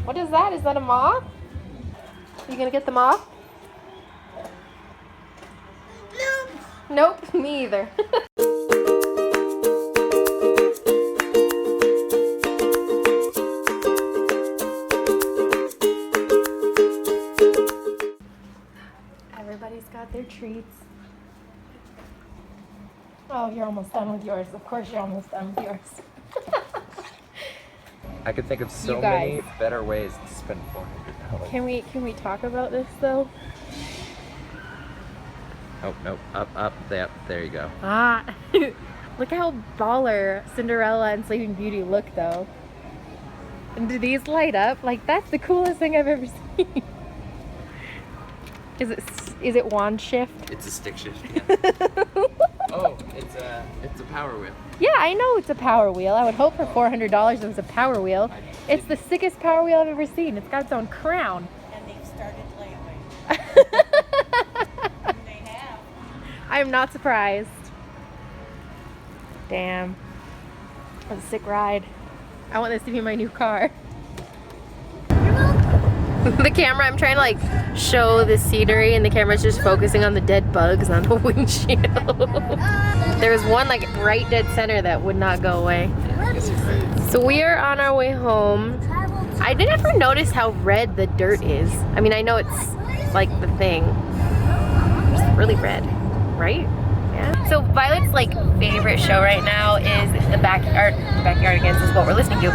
What is that? Is that a moth? Are you gonna get the moth? Nope. Nope, me either. Everybody's got their treats. Oh, you're almost done with yours. Of course you're almost done with yours. I could think of so many better ways to spend $400. Can we talk about this though? Oh, nope. Up, there you go. Ah. Look how baller Cinderella and Sleeping Beauty look though. And do these light up? Like, that's the coolest thing I've ever seen. Is it wand shift? It's a stick shift, yeah. Oh, it's a power wheel. Yeah, I know it's a power wheel. I would hope for $400 it was a power wheel. It's the sickest power wheel I've ever seen. It's got its own crown. And they've started lately. They have. I am not surprised. Damn. That was a sick ride. I want this to be my new car. The camera, I'm trying to like show the scenery and the camera's just focusing on the dead bugs on the windshield. There was one like right dead center that would not go away. So we are on our way home. I didn't ever notice how red the dirt is. I mean, I know it's like the thing. It's really red, right? Yeah. So Violet's like favorite show right now is the Backyardigans is what we're listening to.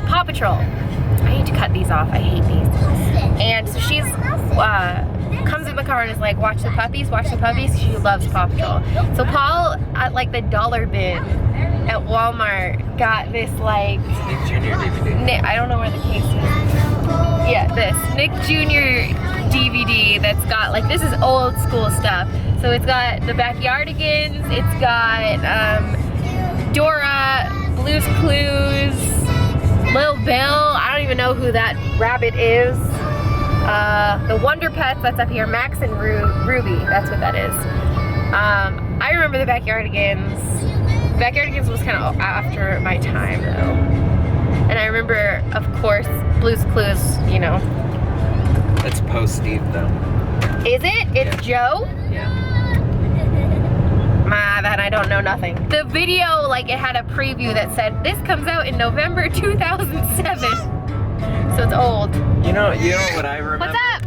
Paw Patrol. I need to cut these off. I hate these. And so she's comes in the car and is like, watch the puppies, watch the puppies. She loves Paw Patrol. So Paul at like the dollar bin at Walmart got this like Nick Jr. DVD. I don't know where the case is. Yeah, this Nick Jr. DVD that's got like, this is old school stuff. So it's got the Backyardigans, it's got Dora, Blue's Clues, Lil Bill, I don't even know who that rabbit is. The Wonder Pets, that's up here. Max and Ruby, that's what that is. I remember the Backyardigans. Backyardigans was kind of after my time though. And I remember, of course, Blue's Clues, you know. That's post-Steve though. Is it? It's Joe? Yeah. That I don't know nothing. The video, like, it had a preview that said, this comes out in November 2007. So it's old. You know what I remember? What's up?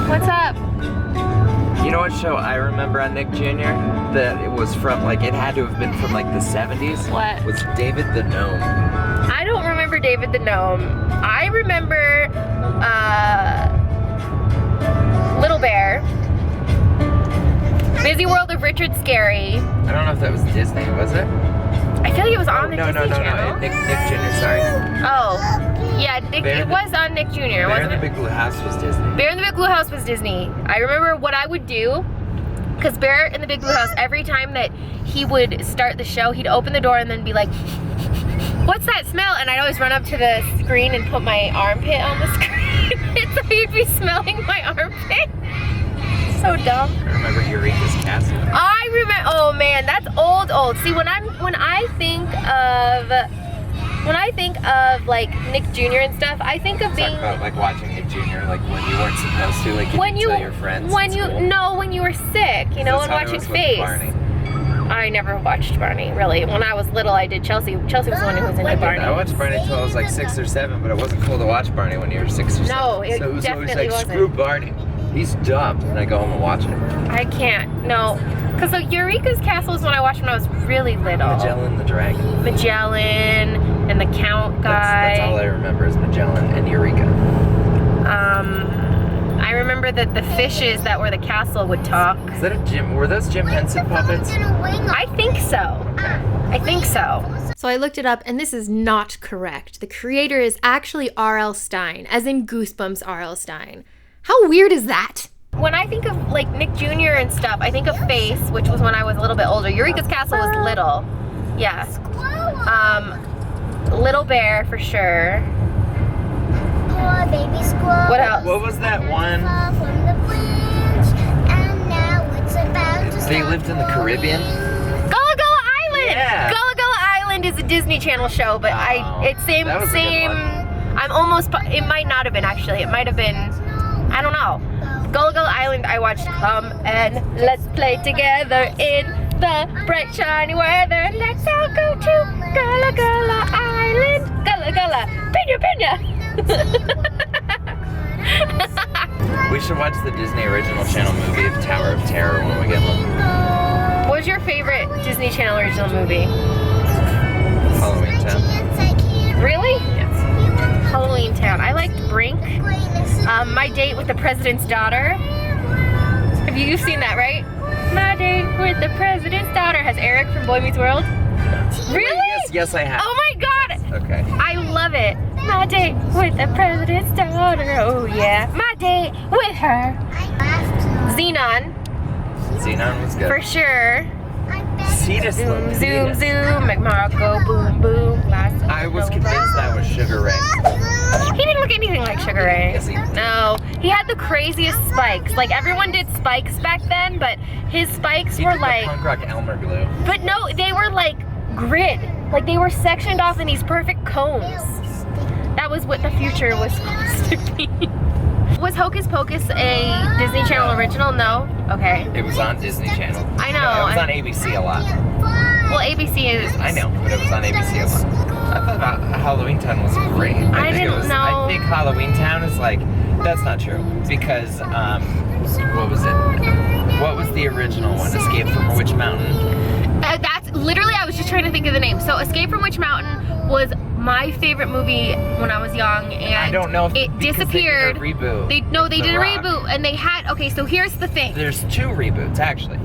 What's up? You know what show I remember on Nick Jr.? That it was from, like, it had to have been from, like, the 70s. What? Was David the Gnome. I don't remember David the Gnome. I remember, Little Bear. Busy World of Richard Scary. I don't know if that was Disney, was it? I feel like it was on the Disney Channel. No, Nick Jr., sorry. Oh, yeah, it was on Nick Jr., Bear wasn't in the it? Big Blue House was Disney. Bear in the Big Blue House was Disney. I remember what I would do, because Bear in the Big Blue House, every time that he would start the show, he'd open the door and then be like, what's that smell? And I'd always run up to the screen and put my armpit on the screen. So he'd be smelling my armpit. So dumb. I remember Eureka's Castle. I remember, oh man, that's old. See, when I think of like Nick Jr. and stuff, I think of being Talk about like watching Nick Jr. like when you weren't supposed to, like when you tell your friends. when you were sick, you know, and watching Face. I never watched Barney, really. When I was little, I did Chelsea. Chelsea was the one who was into Barney. I watched Barney until I was like 6 or 7, but it wasn't cool to watch Barney when you were 6 or 7. No, it so it was always definitely like, wasn't. screw Barney. He's dumb. And I go home and watch it. I can't, no. Because the Eureka's Castle is when I watched when I was really little. Magellan the Dragon. Magellan and the Count guy. That's all I remember is Magellan and Eureka. I remember that the fishes that were the castle would talk. Is that a Jim? Were those Jim Henson puppets? I think so. I think so. So I looked it up and this is not correct. The creator is actually R.L. Stine, as in Goosebumps R.L. Stine. How weird is that? When I think of like Nick Jr. and stuff, I think of Face, which was when I was a little bit older. Eureka's Castle was little. Yeah. Little Bear for sure. Baby squirrel. What else? What was that one? From the bridge, and now it's about to They lived in the Caribbean? Gullah Gullah Island! Yeah. Gullah Gullah Island is a Disney Channel show, but it's same that was a good one. I'm almost, it might not have been actually. It might have been, I don't know. Gullah Gullah Island, I watched Come and Let's Play Together in the bright shiny weather. Let's all go to Gullah Gullah Island. Gullah Gullah, Pina Pina. We should watch the Disney Original Channel movie of Tower of Terror when we get home. What was your favorite Disney Channel original movie? Halloween Town. Really? Yes. Halloween Town. I liked Brink. My Date with the President's Daughter. Have you seen that, right? My Date with the President's Daughter has Eric from Boy Meets World. Really? Yes, I have. Oh my God! Okay. I love it. My date with the President's Daughter. Oh yeah. My date with her. Xenon. Xenon was good. For sure. Cetus Zoom, Love. zoom, zoom. McMarco, boom, boom. I was convinced that was Sugar Ray. He didn't look anything like Sugar Ray. Yes, he did. No, he had the craziest spikes. Like everyone did spikes back then, but his spikes He were did the like, punk rock Elmer glue. but no, they were like grid. Like they were sectioned off in these perfect cones. That was what the future was supposed to be. Was Hocus Pocus a Disney Channel original? No? Okay. It was on Disney Channel. I know. No, it was on ABC a lot. Well, ABC is... I know, but it was on ABC a lot. I thought Halloween Town was great. I didn't know. I think Halloween Town is like, that's not true. Because, what was it? What was the original one? Escape from Witch Mountain? That's literally, I was just trying to think of the name. So Escape from Witch Mountain was my favorite movie when I was young, and I don't know if it disappeared. They did a reboot. They The did a Rock. reboot, and they had, okay, so here's the thing. There's 2 reboots, actually.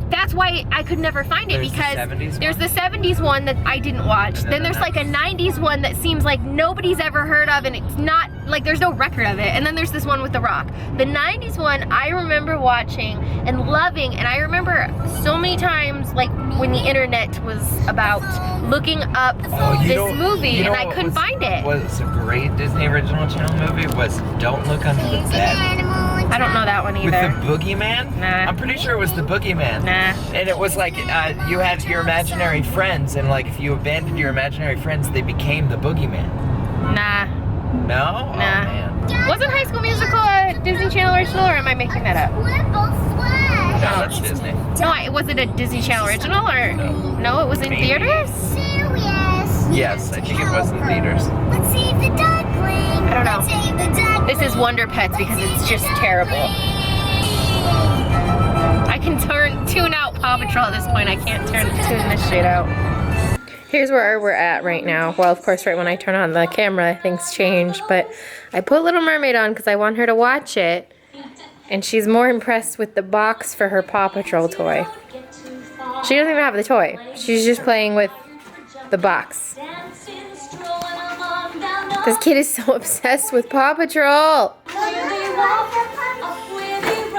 That's why I could never find it, There's the because 70s there's one? the 70s one that I didn't watch. And Then there's like a 90s one that seems like nobody's ever heard of, and it's not, like there's no record of it. And then there's this one with The Rock. The 90s one I remember watching and loving, and I remember so many times, like when the internet was about, looking up this movie, and I couldn't find it. What was a great Disney Original Channel movie was Don't Look Under the Bed. I don't know that one With either. the boogeyman? Nah. I'm pretty sure it was the boogeyman. Nah. And it was like, you had your imaginary friends, and like if you abandoned your imaginary friends, they became the boogeyman. Nah. No? Oh, Nah. man. Wasn't High School Musical a Disney Channel original, or am I making that up? No, that's Disney. No, was it a Disney Channel original, or no? It was in Maybe. theaters. Yes, I think it was in theaters. I don't know. This is Wonder Pets because it's just terrible. I can tune out Paw Patrol at this point. I can't tune this shit out. Here's where we're at right now. Well, of course, right when I turn on the camera, things change. But I put Little Mermaid on because I want her to watch it. And she's more impressed with the box for her Paw Patrol toy. She doesn't even have the toy. She's just playing with the box. This kid is so obsessed with Paw Patrol. No,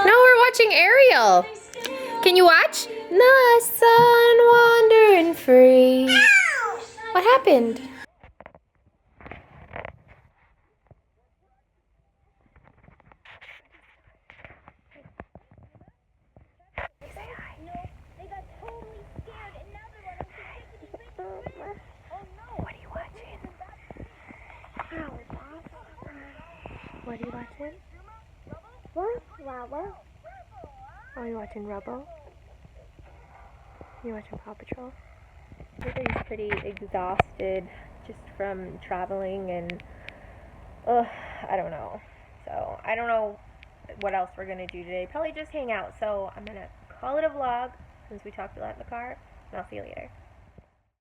we're watching Ariel. Can you watch? The sun wandering free. What happened? What are you watching? What are you watching? What? Oh, you're watching Rubble? You're watching Paw Patrol? Everybody's pretty exhausted just from traveling and I don't know. So I don't know what else we're gonna do today. Probably just hang out. So I'm gonna call it a vlog since we talked a lot in the car, and I'll see you later.